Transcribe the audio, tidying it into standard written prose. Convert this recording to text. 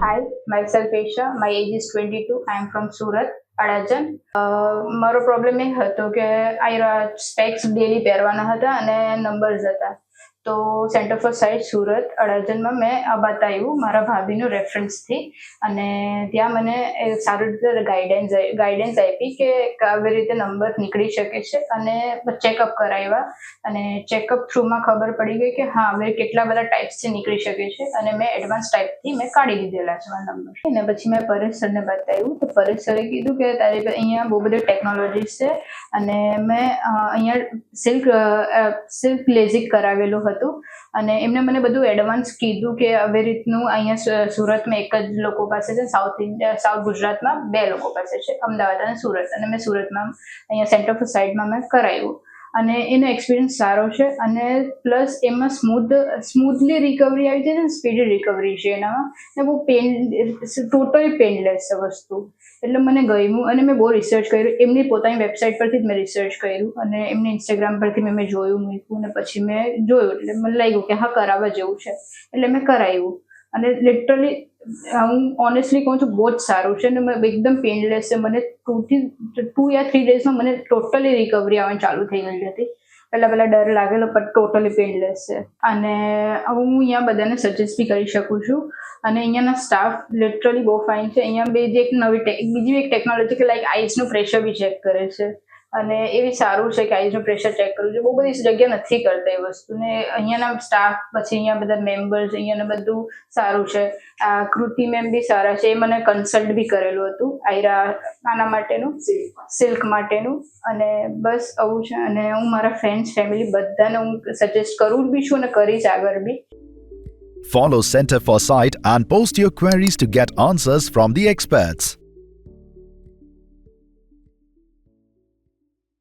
Hi, myself Aisha. My age is 22. I am from Surat, Adajan. મારો problem એ હતો કે આ સ્પેક્સ ડેલી પહેરવાના હતા અને નંબર્સ હતા. તો સેન્ટર ફોર સાઇટ સુરત અડાજણમાં મેં આ બતાવ્યું મારા ભાભીનું રેફરન્સથી, અને ત્યાં મને સારી રીતે ગાઈડન્સ આપી કે આવી રીતે નંબર નીકળી શકે છે, અને ચેકઅપ કરાવ્યા, અને ચેકઅપ થ્રુમાં ખબર પડી ગઈ કે હા હવે કેટલા બધા ટાઈપ્સથી નીકળી શકે છે, અને મેં એડવાન્સ ટાઈપથી મેં કાઢી દીધેલા છે આ નંબર. અને પછી મેં પરેશ સરને બતાવ્યું, તો પરેશ સરે કીધું કે તારી અહીંયા બહુ બધી ટેકનોલોજીસ છે, અને મેં અહીંયા સિલ્ક લેઝિક કરાવેલું હતું, અને એમને મને બધું એડવાન્સ કીધું કે આવી રીતનું અહીંયા સુરતમાં એક જ લોકો પાસે છે, સાઉથ ગુજરાતમાં 2 લોકો પાસે છે, અમદાવાદ અને સુરત, અને મેં સુરતમાં અહીંયા સેન્ટર ફોર સાઇટમાં મેં કરાવ્યું, અને એનો એક્સપિરિયન્સ સારો છે, અને પ્લસ એમાં સ્મૂથલી રિકવરી આવી જાય છે, સ્પીડી રિકવરી છે એનામાં, ને બહુ ટોટલી પેનલેસ છે વસ્તુ, એટલે મને ગમ્યું. અને મેં બહુ રિસર્ચ કર્યું, એમની પોતાની વેબસાઇટ પરથી જ મેં રિસર્ચ કર્યું, અને એમની ઇન્સ્ટાગ્રામ પરથી મેં જોયું મૂક્યું, અને પછી મેં જોયું, એટલે મને લાગ્યું કે હા કરાવવા જેવું છે, એટલે મેં કરાવ્યું. અને લિટરલી હું ઓનેસ્ટલી કહું છું, બહુ જ સારું છે, અને એકદમ પેનલેસ છે. મને 2 યા 3 ડેઝમાં મને ટોટલી રિકવરી આવવાની ચાલુ થઈ ગઈ હતી. પહેલા ડર લાગેલો, પણ ટોટલી પેનલેસ છે, અને હું અહીંયા બધાને સજેસ્ટ બી કરી શકું છું. અને અહીંયાના સ્ટાફ લિટરલી બહુ ફાઇન છે. અહીંયા બીજી એક ટેકનોલોજી કે લાઈક આઈસનું પ્રેશર બી ચેક કરે છે, અને એ બી સારું છે કે આઈસનું પ્રેશર ચેક કરવું છે. બહુ બધી જગ્યા નથી કરતા એ વસ્તુને. અહીંયાના સ્ટાફ, પછી અહીંયા બધા મેમ્બર્સ, અહીંયાને બધું સારું છે. કૃતિ મેમ બી સારા છે, એ મને કન્સલ્ટ બી કરેલું હતું આના માટેનું, સિલ્ક માટેનું, અને બસ આવું છે. અને હું મારા ફ્રેન્ડ્સ, ફેમિલી બધાને હું સજેસ્ટ કરું બી છું, અને કરીશ આગળ બી. Follow Center for Sight and post your queries to get answers from the experts.